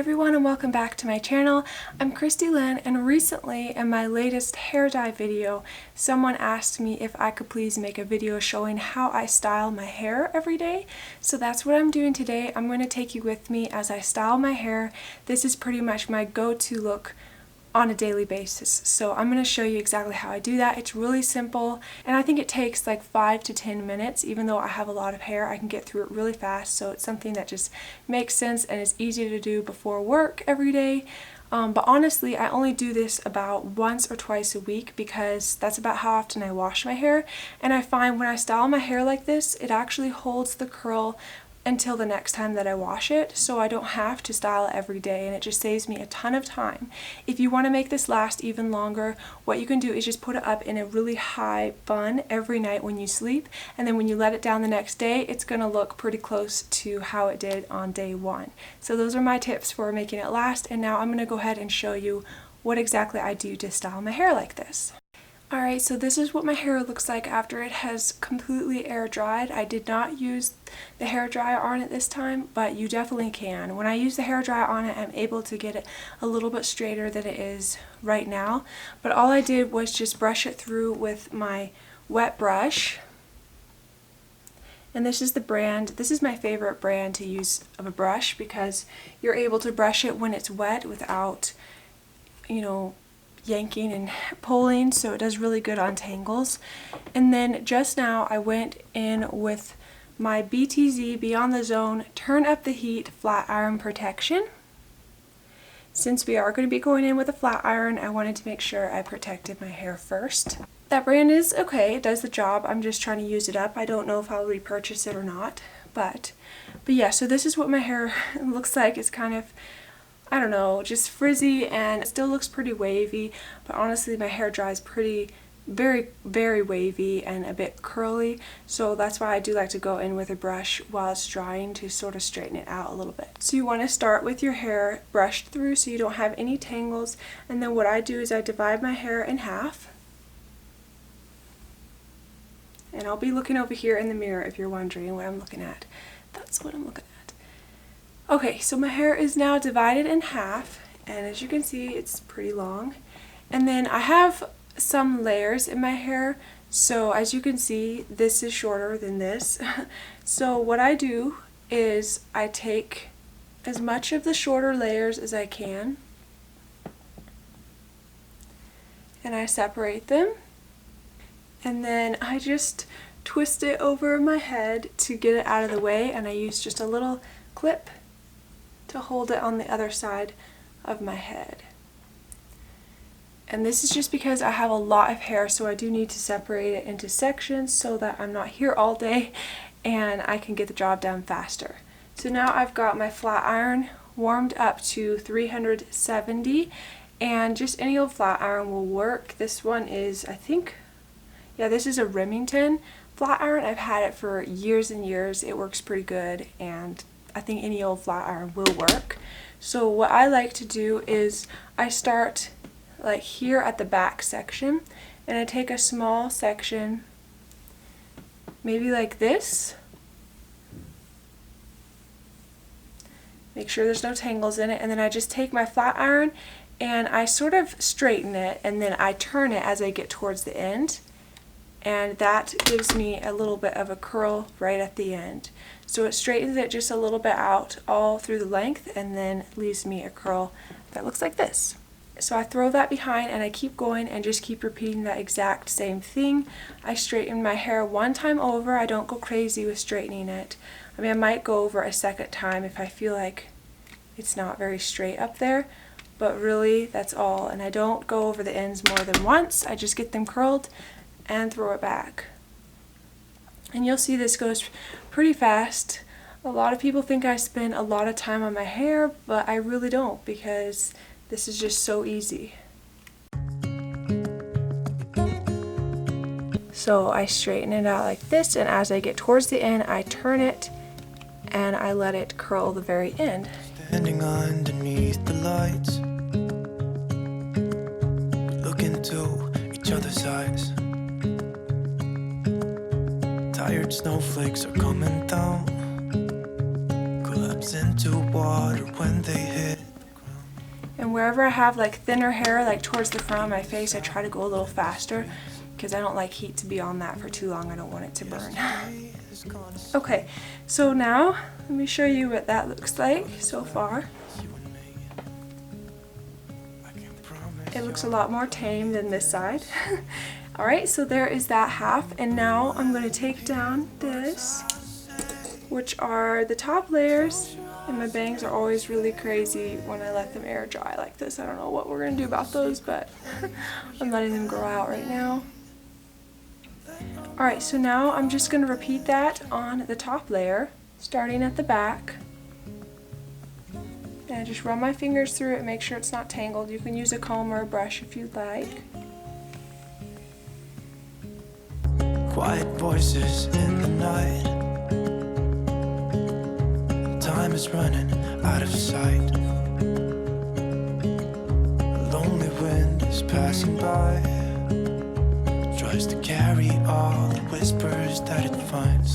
everyone, and welcome back to my channel. I'm Christy Lyn, and recently in my latest hair dye video, someone asked me if I could please make a video showing how I style my hair every day. So that's what I'm doing today. I'm going to take you with me as I style my hair. This is pretty much my go-to look on a daily basis. So I'm going to show you exactly how I do that. It's really simple, and I think it takes like 5 to 10 minutes. Even though I have a lot of hair, I can get through it really fast, so it's something that just makes sense and is easy to do before work every day. But honestly, I only do this about once or twice a week because that's about how often I wash my hair, and I find when I style my hair like this, it actually holds the curl until the next time that I wash it, so I don't have to style it every day, and it just saves me a ton of time. If you want to make this last even longer, what you can do is just put it up in a really high bun every night when you sleep, and then when you let it down the next day, it's going to look pretty close to how it did on day one. So those are my tips for making it last, and now I'm going to go ahead and show you what exactly I do to style my hair like this. Alright, so this is what my hair looks like after it has completely air dried. I did not use the hair dryer on it this time, but you definitely can. When I use the hair dryer on it, I'm able to get it a little bit straighter than it is right now. But all I did was just brush it through with my wet brush. And this is the brand, this is my favorite brand to use of a brush because you're able to brush it when it's wet without, yanking and pulling, so it does really good on tangles. And then just now I went in with my BTZ Beyond the Zone Turn Up the Heat Flat Iron Protection. Since we are going to be going in with a flat iron, I wanted to make sure I protected my hair first. That brand is okay, it does the job. I'm just trying to use it up. I don't know if I'll repurchase it or not, but yeah, so this is what my hair looks like. It's kind of, I don't know, just frizzy, and it still looks pretty wavy, but honestly my hair dries very wavy and a bit curly, so that's why I do like to go in with a brush while it's drying to sort of straighten it out a little bit. So you want to start with your hair brushed through so you don't have any tangles, and then what I do is I divide my hair in half. And I'll be looking over here in the mirror if you're wondering what I'm looking at. That's what I'm looking at. Okay, so my hair is now divided in half, and as you can see, it's pretty long. And then I have some layers in my hair, so as you can see, this is shorter than this. So what I do is I take as much of the shorter layers as I can, and I separate them, and then I just twist it over my head to get it out of the way, and I use just a little clip to hold it on the other side of my head. And this is just because I have a lot of hair, so I do need to separate it into sections so that I'm not here all day and I can get the job done faster. So now I've got my flat iron warmed up to 370, and just any old flat iron will work. This one is, I think, yeah, this is a Remington flat iron. I've had it for years and years. It works pretty good, and I think any old flat iron will work. So what I like to do is I start like here at the back section, and I take a small section, maybe like this. Make sure there's no tangles in it, and then I just take my flat iron and I sort of straighten it, and then I turn it as I get towards the end. And that gives me a little bit of a curl right at the end. So it straightens it just a little bit out all through the length, and then leaves me a curl that looks like this. So I throw that behind, and I keep going and just keep repeating that exact same thing. I straighten my hair one time over. I don't go crazy with straightening it. I mean, I might go over a second time if I feel like it's not very straight up there, but really that's all. And I don't go over the ends more than once. I just get them curled and throw it back. And you'll see this goes pretty fast. A lot of people think I spend a lot of time on my hair, but I really don't, because this is just so easy. So I straighten it out like this, and as I get towards the end, I turn it and I let it curl the very end. Standing underneath the lights, look into each other's eyes. Tired snowflakes are coming down, collapse into water when they hit. wherever I have like thinner hair, like towards the front of my face, I try to go a little faster because I don't like heat to be on that for too long. I don't want it to burn. Okay, so now let me show you what that looks like so far. It looks a lot more tame than this side. Alright, so there is that half, and now I'm going to take down this, which are the top layers, and my bangs are always really crazy when I let them air dry like this. I don't know what we're going to do about those, but I'm letting them grow out right now. Alright, so now I'm just going to repeat that on the top layer, starting at the back. And I just run my fingers through it, make sure it's not tangled. You can use a comb or a brush if you'd like. Quiet voices in the night. Time is running out of sight. A lonely wind is passing by. Tries to carry all the whispers that it finds.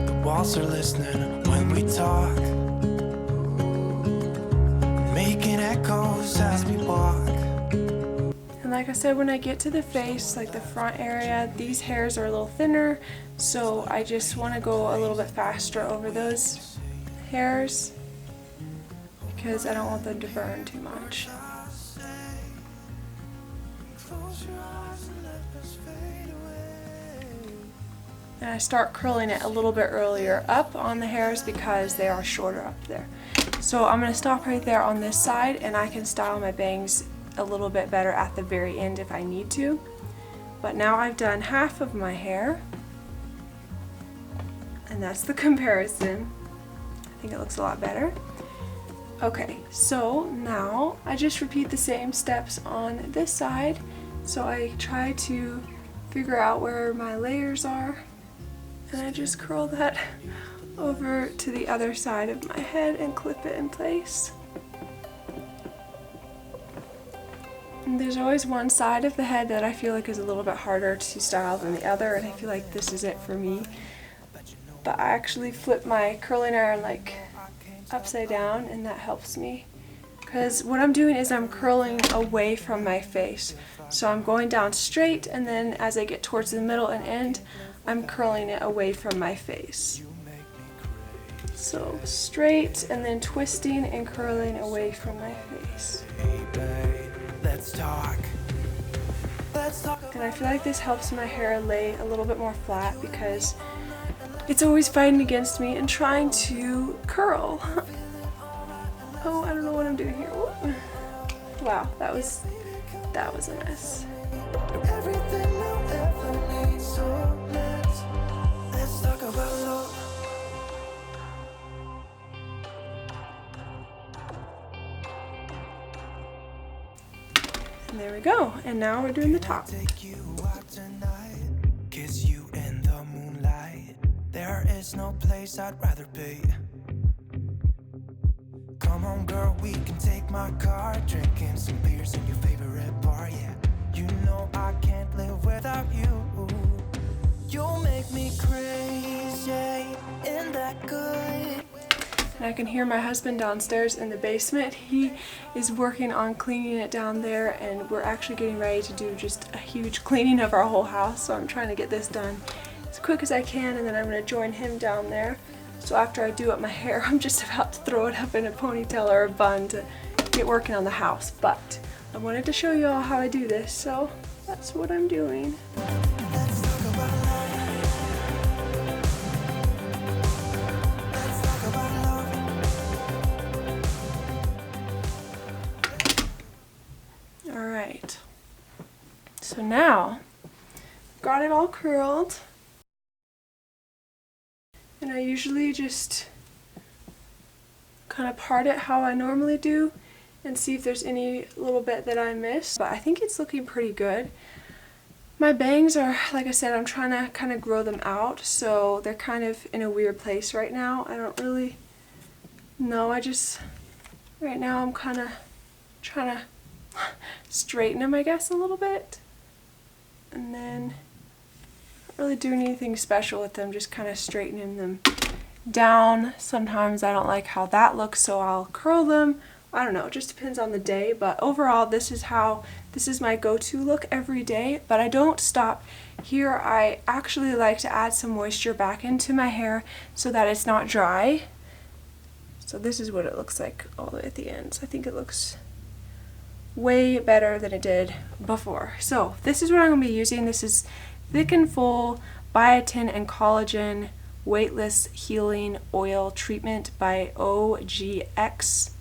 The walls are listening when we talk, making echoes as we walk. And like I said, when I get to the face, like the front area, these hairs are a little thinner, so I just want to go a little bit faster over those hairs because I don't want them to burn too much. And I start curling it a little bit earlier up on the hairs because they are shorter up there. So I'm going to stop right there on this side, and I can style my bangs a little bit better at the very end if I need to. But now I've done half of my hair, and that's the comparison. I think it looks a lot better. Okay, so now I just repeat the same steps on this side. So I try to figure out where my layers are, and I just curl that over to the other side of my head and clip it in place. And there's always one side of the head that I feel like is a little bit harder to style than the other, and I feel like this is it for me. But I actually flip my curling iron like upside down, and that helps me. Because what I'm doing is I'm curling away from my face. So I'm going down straight, and then as I get towards the middle and end, I'm curling it away from my face. So straight, and then twisting and curling away from my face. Let's talk. And I feel like this helps my hair lay a little bit more flat because it's always fighting against me and trying to curl. Oh, I don't know what I'm doing here. Ooh. Wow, that was a mess. Everything you'll ever need, so let's talk about love. And there we go. And now we're doing the top. Take you out tonight, kiss you in the moonlight. There is no place I'd rather be. Come on, girl, we can take my car, drinking some beers in your favorite bar. Yeah, you know I can't live without you. You make me crazy in that good. And I can hear my husband downstairs in the basement. He is working on cleaning it down there, and we're actually getting ready to do just a huge cleaning of our whole house. So I'm trying to get this done as quick as I can, and then I'm going to join him down there. So after I do up my hair, I'm just about to throw it up in a ponytail or a bun to get working on the house. But I wanted to show you all how I do this, so that's what I'm doing. Let's talk about love. Let's talk about love. Alright, so now got it all curled, and I usually just kind of part it how I normally do and see if there's any little bit that I missed, but I think it's looking pretty good. My bangs are, like I said, I'm trying to kind of grow them out, so they're kind of in a weird place right now. I don't really know, right now I'm kind of trying to straighten them, I guess, a little bit, and then not really doing anything special with them, just kind of straightening them down. Sometimes I don't like how that looks, so I'll curl them. I don't know, it just depends on the day, but overall this is my go-to look every day, but I don't stop here. I actually like to add some moisture back into my hair so that it's not dry. So this is what it looks like all the way at the ends. I think it looks way better than it did before. So this is what I'm going to be using. This is Thick and Full Biotin and Collagen Weightless Healing Oil Treatment by OGX.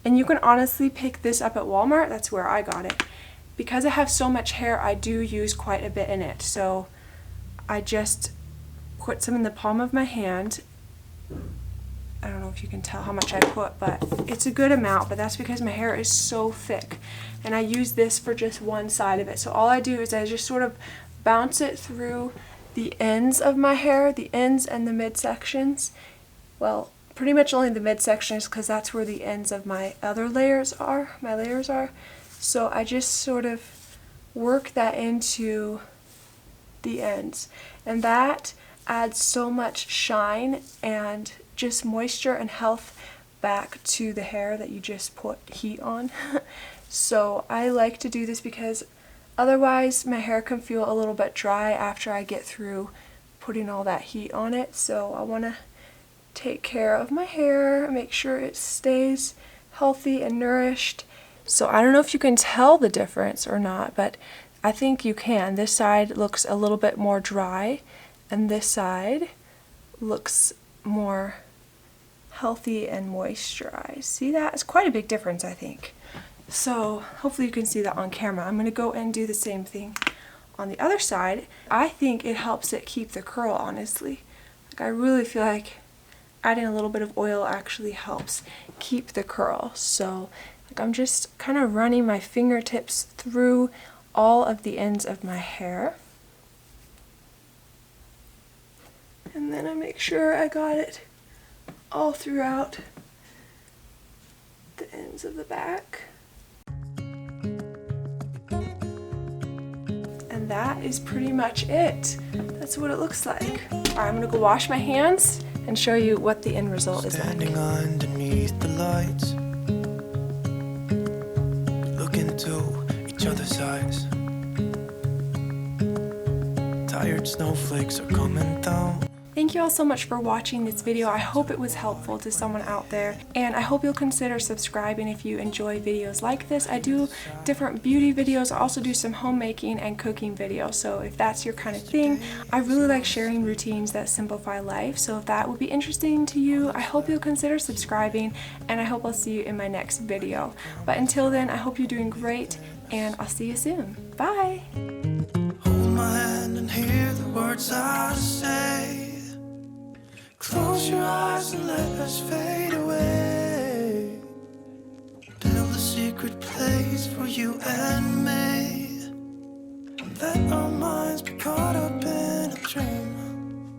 And you can honestly pick this up at Walmart. That's where I got it. Because I have so much hair, I do use quite a bit in it. So I just put some in the palm of my hand. I don't know if you can tell how much I put, but it's a good amount, but that's because my hair is so thick. And I use this for just one side of it. So all I do is I just sort of bounce it through the ends of my hair, the ends and the midsections. Well, pretty much only the midsections because that's where the ends of my other layers are, So I just sort of work that into the ends. And that adds so much shine and just moisture and health back to the hair that you just put heat on. So I like to do this because otherwise my hair can feel a little bit dry after I get through putting all that heat on it. So I want to take care of my hair, make sure it stays healthy and nourished. So I don't know if you can tell the difference or not, but I think you can. This side looks a little bit more dry and this side looks more healthy and moisturized. See that? It's quite a big difference, I think. So hopefully you can see that on camera. I'm going to go and do the same thing on the other side. I think it helps it keep the curl, honestly. Like, I really feel like adding a little bit of oil actually helps keep the curl. So like, I'm just kind of running my fingertips through all of the ends of my hair. And then I make sure I got it all throughout the ends of the back. And that is pretty much it. That's what it looks like. Alright, I'm gonna go wash my hands and show you what the end result is like. Standing underneath the lights, look into each other's eyes. Tired snowflakes are coming down. Thank you all so much for watching this video. I hope it was helpful to someone out there, and I hope you'll consider subscribing if you enjoy videos like this. I do different beauty videos. I also do some homemaking and cooking videos, so if that's your kind of thing, I really like sharing routines that simplify life. So if that would be interesting to you, I hope you'll consider subscribing, and I hope I'll see you in my next video. But until then, I hope you're doing great, and I'll see you soon. Bye! Hold my hand and hear the words I say. Close your eyes and let us fade away. Build a secret place for you and me. Let our